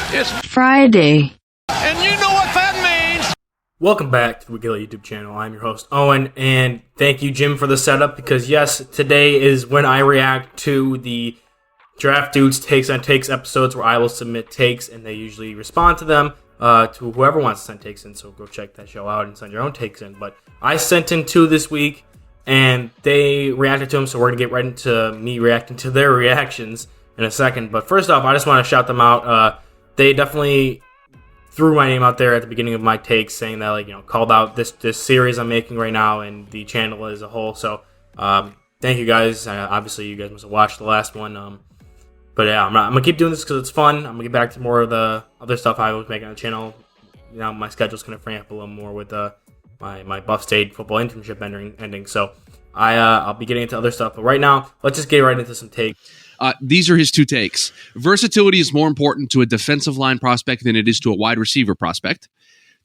It's Friday. And you know what that means. Welcome back to the Wigilla YouTube channel. I'm your host, Owen, and thank you, Jim, for the setup, because yes, today is when I react to the Draft Dudes Takes on Takes episodes where I will submit takes, and they usually respond to them, to whoever wants to send takes in, so go check that show out and send your own takes in. But I sent in 2 this week, and they reacted to them, so we're going to get right into me reacting to their reactions in a second. But first off, I just want to shout them out. They definitely threw my name out there at the beginning of my takes, saying that, like, you know, called out this series I'm making right now and the channel as a whole. So thank you guys. Obviously, you guys must have watched the last one. But yeah, I'm gonna keep doing this because it's fun. I'm gonna get back to more of the other stuff I was making on the channel. You know, my schedule's gonna free up a little more with my Buff State football internship ending. So I'll be getting into other stuff. But right now, let's just get right into some takes. These are his 2 takes. Versatility is more important to a defensive line prospect than it is to a wide receiver prospect.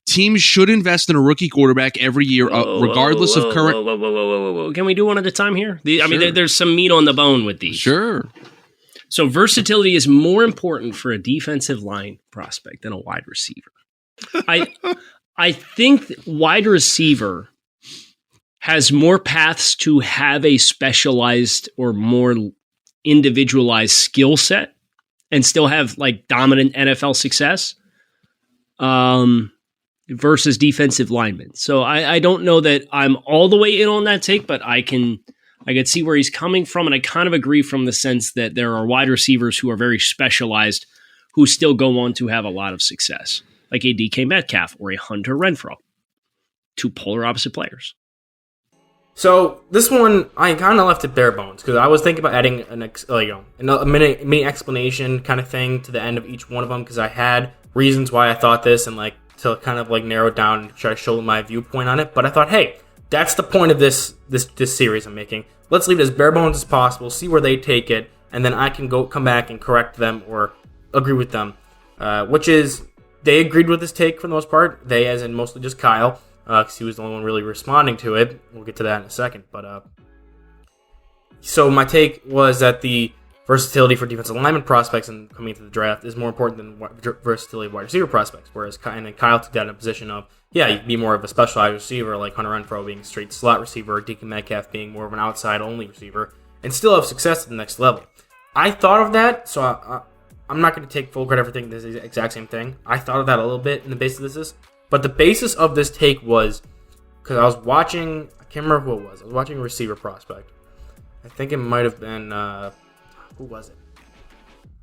Teams should invest in a rookie quarterback every year, regardless of current... Whoa. Can we do one at a time here? There's some meat on the bone with these. Sure. So versatility is more important for a defensive line prospect than a wide receiver. I think wide receiver has more paths to have a specialized or more individualized skill set and still have like dominant NFL success versus defensive linemen. So I don't know that I'm all the way in on that take, but I can see where he's coming from, and I kind of agree from the sense that there are wide receivers who are very specialized who still go on to have a lot of success, like a DK Metcalf or a Hunter Renfrow, 2 polar opposite players. So this one, I kind of left it bare bones because I was thinking about adding a mini explanation kind of thing to the end of each one of them, because I had reasons why I thought this and like to kind of like narrow it down and try to show my viewpoint on it. But I thought, hey, that's the point of this series I'm making. Let's leave it as bare bones as possible, see where they take it, and then I can come back and correct them or agree with them. Which is, they agreed with this take for the most part. They, as in mostly just Kyle, because he was the only one really responding to it. We'll get to that in a second. But so my take was that the versatility for defensive lineman prospects and coming into the draft is more important than versatility of wide receiver prospects. Whereas Kyle took that in a position of, yeah, you can be more of a specialized receiver, like Hunter Renfrow being a straight slot receiver, DK Metcalf being more of an outside-only receiver, and still have success at the next level. I thought of that, so I'm not going to take full credit for thinking this is the exact same thing. I thought of that a little bit in the basis of this. But the basis of this take was, because I was watching, I can't remember who it was. I was watching a receiver prospect. I think it might have been, who was it?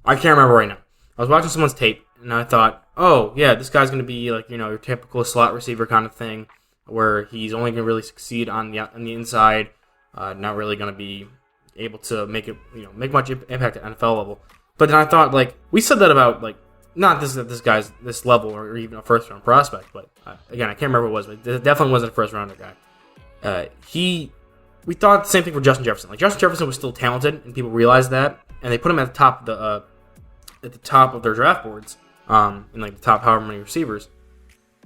I can't remember right now. I was watching someone's tape, and I thought, oh, yeah, this guy's going to be like, you know, your typical slot receiver kind of thing, where he's only going to really succeed on the inside, not really going to be able to make much impact at NFL level. But then I thought, like, we said that about, like, not this guy's this level or even a first round prospect, but again, I can't remember who it was, but it definitely wasn't a first rounder guy. We thought the same thing for Justin Jefferson. Like, Justin Jefferson was still talented, and people realized that, and they put him at the top of their draft boards, in like the top however many receivers.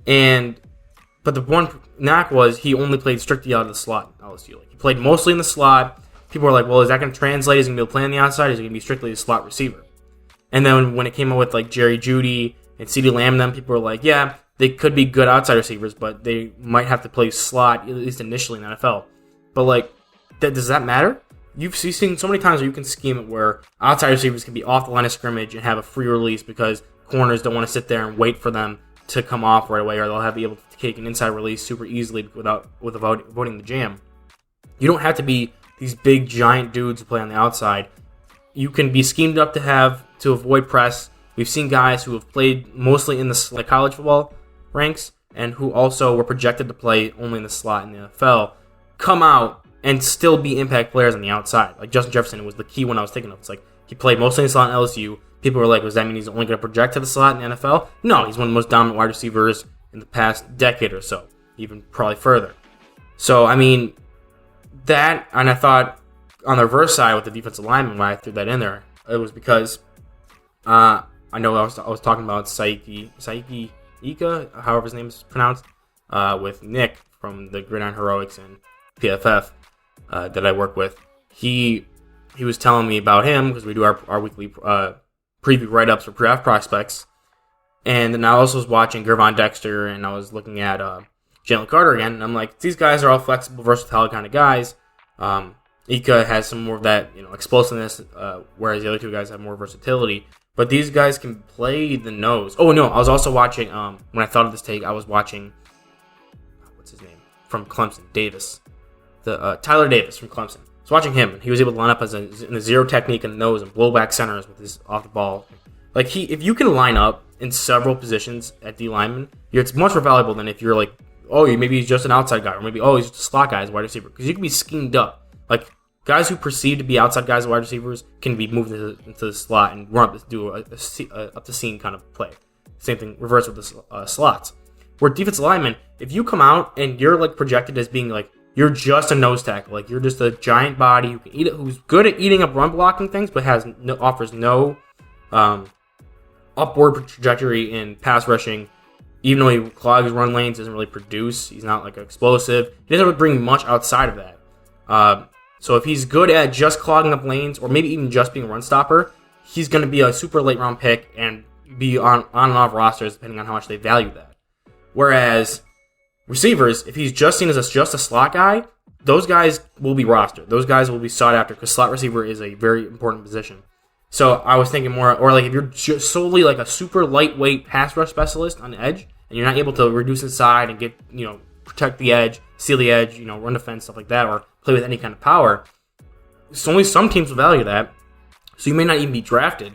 But the one knock was he only played strictly out of the slot at LSU. Like, he played mostly in the slot. People were like, well, is that going to translate? Is he going to be able to play on the outside? Is he going to be strictly a slot receiver? And then when it came out with like Jerry Jeudy and CeeDee Lamb, people were like, yeah, they could be good outside receivers, but they might have to play slot, at least initially in the NFL. But like, does that matter? You've seen so many times where you can scheme it where outside receivers can be off the line of scrimmage and have a free release because corners don't want to sit there and wait for them to come off right away, or they'll be able to take an inside release super easily without avoiding the jam. You don't have to be these big giant dudes who play on the outside. You can be schemed up to avoid press. We've seen guys who have played mostly in the college football ranks and who also were projected to play only in the slot in the NFL come out and still be impact players on the outside. Like Justin Jefferson was the key one I was thinking of. It's like he played mostly in the slot in LSU. People were like, does that mean he's only going to project to the slot in the NFL? No, he's one of the most dominant wide receivers in the past decade or so, even probably further. So, I mean, that, and I thought on the reverse side with the defensive lineman, why I threw that in there, it was because I know I was talking about Saiki Ika, however his name is pronounced, with Nick from the Gridiron Heroics and PFF that I work with. He was telling me about him because we do our weekly preview write-ups for draft prospects, And then I also was watching Gervon Dexter, and I was looking at Jalen Carter again, and I'm like, these guys are all flexible, versatile kind of guys. Ika has some more of that, explosiveness, whereas the other two guys have more versatility. But these guys can play the nose. Oh, no, I was also watching, when I thought of this take, I was watching, what's his name? From Clemson, Davis. Tyler Davis from Clemson. I was watching him, and he was able to line up in a zero technique in the nose and blow back centers with his off the ball. Like, if you can line up in several positions at D lineman, it's much more valuable than if you're like, maybe he's just an outside guy, or maybe, he's just a slot guy as a wide receiver. Because you can be schemed up. Like, guys who perceive to be outside guys as wide receivers can be moved into the slot and run up, do a up the seam kind of play. Same thing, reverse with the slots. Where defensive linemen, if you come out and you're like projected as being like, you're just a nose tackle, like you're just a giant body who can eat it, who's good at eating up run blocking things, but offers no upward trajectory in pass rushing. Even though he clogs run lanes, doesn't really produce. He's not like explosive. He doesn't really bring much outside of that. So if he's good at just clogging up lanes, or maybe even just being a run stopper, he's going to be a super late round pick and be on and off rosters depending on how much they value that. Whereas receivers, if he's just seen as just a slot guy, those guys will be rostered. Those guys will be sought after because slot receiver is a very important position. So I was thinking more, or like if you're just solely like a super lightweight pass rush specialist on the edge, and you're not able to reduce inside and get, protect the edge, seal the edge, run defense, stuff like that, or play with any kind of power. So only some teams will value that. So you may not even be drafted,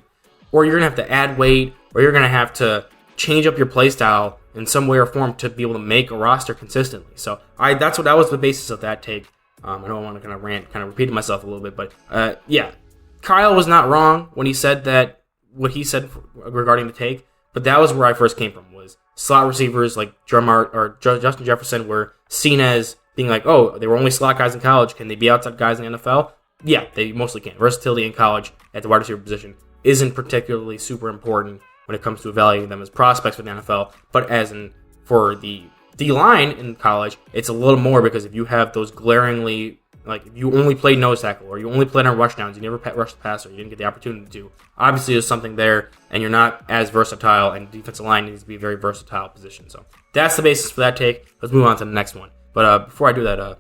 or you're going to have to add weight, or you're going to have to change up your play style in some way or form to be able to make a roster consistently. So that was the basis of that take. I don't want to kind of rant, kind of repeating myself a little bit, but yeah, Kyle was not wrong when he said that, what he said regarding the take, but that was where I first came from, was slot receivers like Justin Jefferson were seen as being like, they were only slot guys in college. Can they be outside guys in the NFL? Yeah, they mostly can. Versatility in college at the wide receiver position isn't particularly super important when it comes to evaluating them as prospects for the NFL. But for the D-line in college, it's a little more, because if you have those glaringly, like if you only played nose tackle or you only played on rush downs, you never rushed the passer, you didn't get the opportunity to. Obviously, there's something there, and you're not as versatile, and defensive line needs to be a very versatile position. So that's the basis for that take. Let's move on to the next one. But before I do that,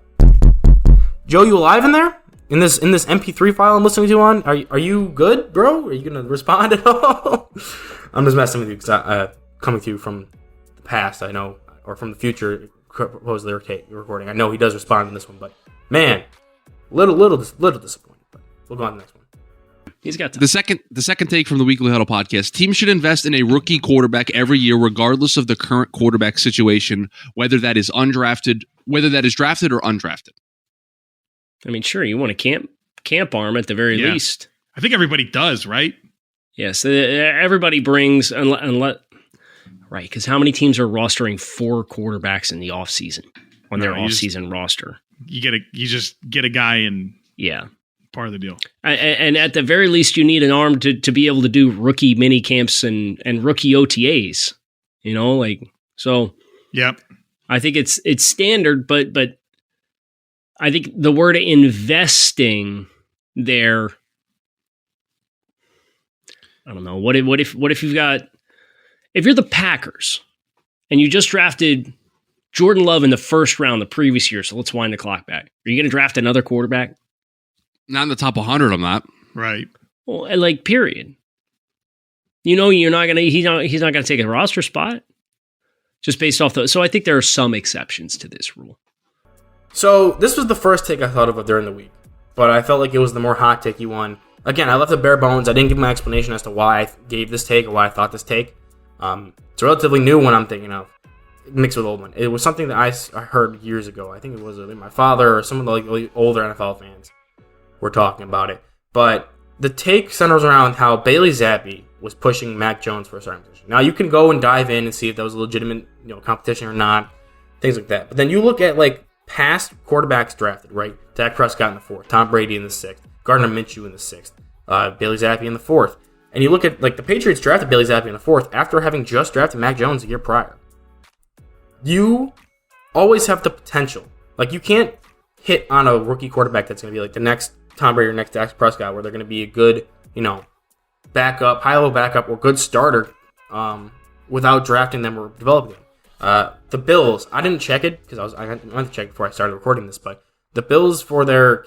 Joe, you alive in there? In this MP3 file I'm listening to on? Are you good, bro? Are you gonna respond at all? I'm just messing with you because coming to you from the past, I know, or from the future, supposedly recording. I know he does respond in this one, but man, little disappointed. But we'll go on to the next one. He's got time. The second take from the Weekly Huddle podcast. Teams should invest in a rookie quarterback every year, regardless of the current quarterback situation, whether that is drafted or undrafted. I mean, sure, you want a camp arm at the very least. I think everybody does, right? Yes, everybody brings, right, because how many teams are rostering 4 quarterbacks in the offseason on their offseason roster? You just get a guy and part of the deal. And at the very least, you need an arm to be able to do rookie mini camps and rookie OTAs. So. Yep. I think it's standard, but I think the word investing there. I don't know. What if you've got, if you're the Packers and you just drafted Jordan Love in the first round the previous year, so let's wind the clock back. Are you going to draft another quarterback? Not in the top 100, I'm not. Right. Well, like, period. You're not going to, he's not going to take a roster spot just based off so I think there are some exceptions to this rule. So this was the first take I thought of during the week, but I felt like it was the more hot takey one. Again, I left it bare bones. I didn't give my explanation as to why I gave this take or why I thought this take. It's a relatively new one I'm thinking of, mixed with old one. It was something that I heard years ago. I think it was my father or some of the older NFL fans were talking about it. But the take centers around how Bailey Zappi was pushing Mac Jones for a starting position. Now, you can go and dive in and see if that was a legitimate competition or not, things like that. But then you look at past quarterbacks drafted, right? Dak Prescott in the 4th, Tom Brady in the 6th, Gardner Minshew in the 6th, Bailey Zappi in the 4th. And you look at, the Patriots drafted Bailey Zappi in the 4th after having just drafted Mac Jones a year prior. You always have the potential. You can't hit on a rookie quarterback that's going to be the next Tom Brady or next Dak Prescott, where they're going to be a good, backup, high-level backup, or good starter without drafting them or developing them. The Bills, I didn't check it because I went to check before I started recording this, but the Bills for their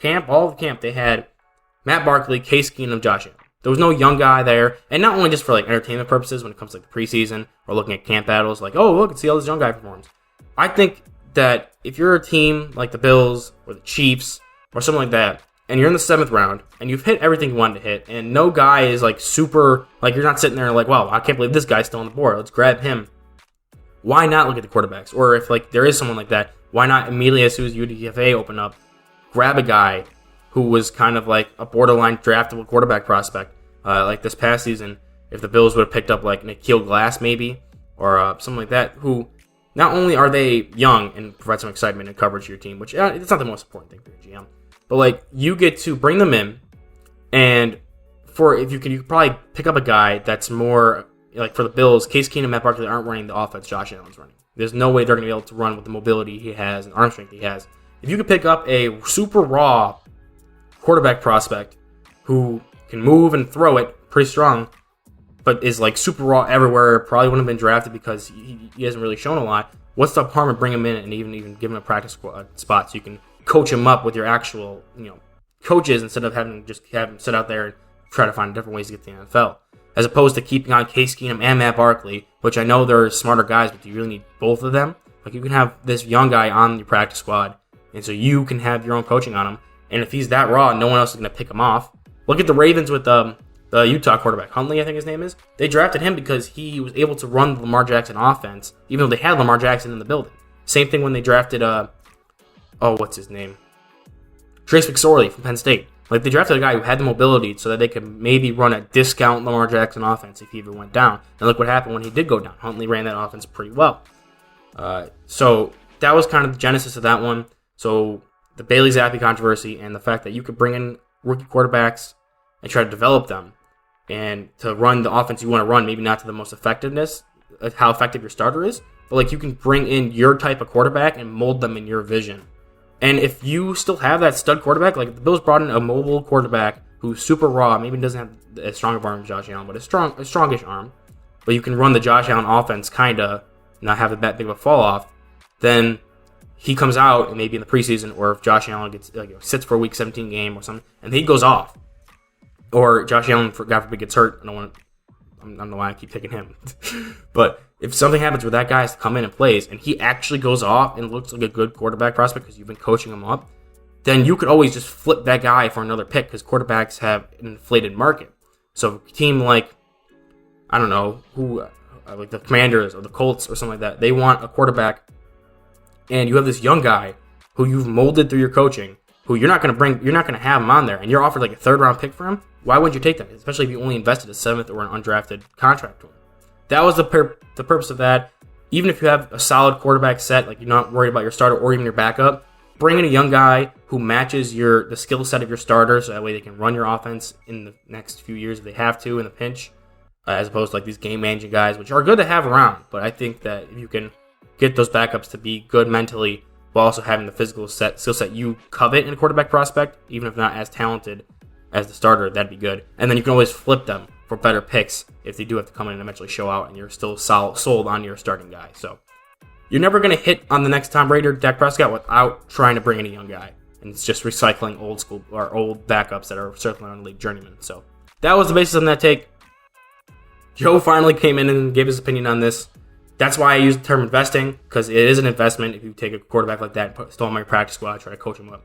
camp, all of the camp, they had Matt Barkley, Case Keenum, Josh Allen. There was no young guy there, and not only just for like entertainment purposes when it comes to like the preseason or looking at camp battles, like, oh, look, see how this young guy performs. I think that if you're a team like the Bills or the Chiefs or something like that, and you're in the 7th round, and you've hit everything you wanted to hit, and no guy is like super, like you're not sitting there like, wow, I can't believe this guy's still on the board, let's grab him. Why not look at the quarterbacks? Or if like there is someone like that, why not immediately as soon as UDFA open up, grab a guy who was kind of like a borderline draftable quarterback prospect. Like this past season, if the Bills would have picked up like Nikhil Glass maybe, or something like that, who not only are they young and provide some excitement and coverage to your team, which it's not the most important thing for your GM, but like you get to bring them in, and you could probably pick up a guy that's more like for the Bills, Case Keenum and Matt Barkley aren't running the offense Josh Allen's running. There's no way they're going to be able to run with the mobility he has and arm strength he has. If you could pick up a super raw quarterback prospect who can move and throw it pretty strong, but is like super raw everywhere, probably wouldn't have been drafted because he hasn't really shown a lot. What's the harm in bringing him in and even give him a practice spot so you can coach him up with your actual coaches instead of having him sit out there and try to find different ways to get to the NFL, as opposed to keeping on Case Keenum and Matt Barkley, which I know they're smarter guys, but do you really need both of them? Like you can have this young guy on your practice squad, and so you can have your own coaching on him. And if he's that raw, no one else is going to pick him off. Look at the Ravens with the Utah quarterback, Huntley, I think his name is. They drafted him because he was able to run the Lamar Jackson offense, even though they had Lamar Jackson in the building. Same thing when they drafted, what's his name? Trace McSorley from Penn State. Like, they drafted a guy who had the mobility so that they could maybe run a discount Lamar Jackson offense if he ever went down. And look what happened when he did go down. Huntley ran that offense pretty well. So that was kind of the genesis of that one. So the Bailey Zappi controversy and the fact that you could bring in rookie quarterbacks and try to develop them and to run the offense you want to run, maybe not to the most effectiveness, how effective your starter is, but like you can bring in your type of quarterback and mold them in your vision. And if you still have that stud quarterback, like the Bills brought in a mobile quarterback who's super raw, maybe doesn't have as strong of arm as Josh Allen, but a strongish arm, but you can run the Josh Allen offense kind of, not have that big of a fall off, then he comes out and maybe in the preseason, or if Josh Allen gets sits for a Week 17 game or something, and he goes off, or Josh Allen, God forbid, gets hurt. I don't know why I keep picking him, but if something happens where that guy has to come in and plays, and he actually goes off and looks like a good quarterback prospect because you've been coaching him up, then you could always just flip that guy for another pick because quarterbacks have an inflated market. So a team like, I don't know who, like the Commanders or the Colts or something like that, they want a quarterback, and you have this young guy who you've molded through your coaching, who you're not going to have him on there, and you're offered like a 3rd round pick for him. Why wouldn't you take that? Especially if you only invested a 7th or an undrafted contract to him. That was the purpose of that. Even if you have a solid quarterback set, like you're not worried about your starter or even your backup, bring in a young guy who matches the skill set of your starter, so that way they can run your offense in the next few years if they have to in the pinch, as opposed to like these game managing guys, which are good to have around. But I think that if you can get those backups to be good mentally while also having the physical skill set you covet in a quarterback prospect, even if not as talented as the starter, that'd be good. And then you can always flip them for better picks if they do have to come in and eventually show out and you're still sold on your starting guy. So you're never going to hit on the next Tom Brady or Dak Prescott without trying to bring in a young guy. And it's just recycling old school or old backups that are circling on league journeyman. So that was the basis of that take. Joe finally came in and gave his opinion on this. That's why I use the term investing, because it is an investment if you take a quarterback like that and still on my practice squad, try to coach him up.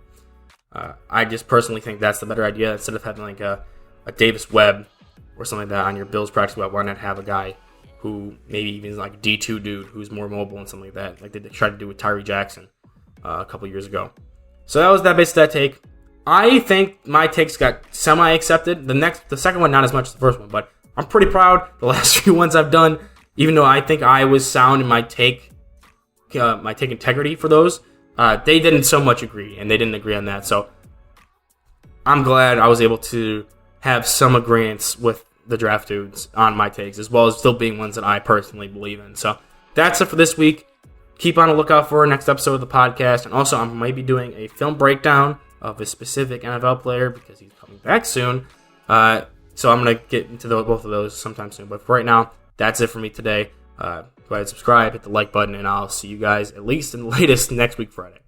I just personally think that's the better idea. Instead of having like a Davis Webb or something like that on your Bills practice squad, why not have a guy who maybe even is like a D2 dude who's more mobile and something like that, like they tried to do with Tyree Jackson a couple years ago. So that was that basically that take. I think my takes got semi-accepted. The second one, not as much as the first one, but I'm pretty proud. The last few ones I've done, even though I think I was sound in my take integrity for those, they didn't so much agree, and they didn't agree on that. So I'm glad I was able to have some agreements with the draft dudes on my takes, as well as still being ones that I personally believe in. So that's it for this week. Keep on a lookout for our next episode of the podcast, and also I might be doing a film breakdown of a specific NFL player because he's coming back soon. So I'm going to get into both of those sometime soon. But for right now, that's it for me today. Go ahead and subscribe, hit the like button, and I'll see you guys at least in the latest next week Friday.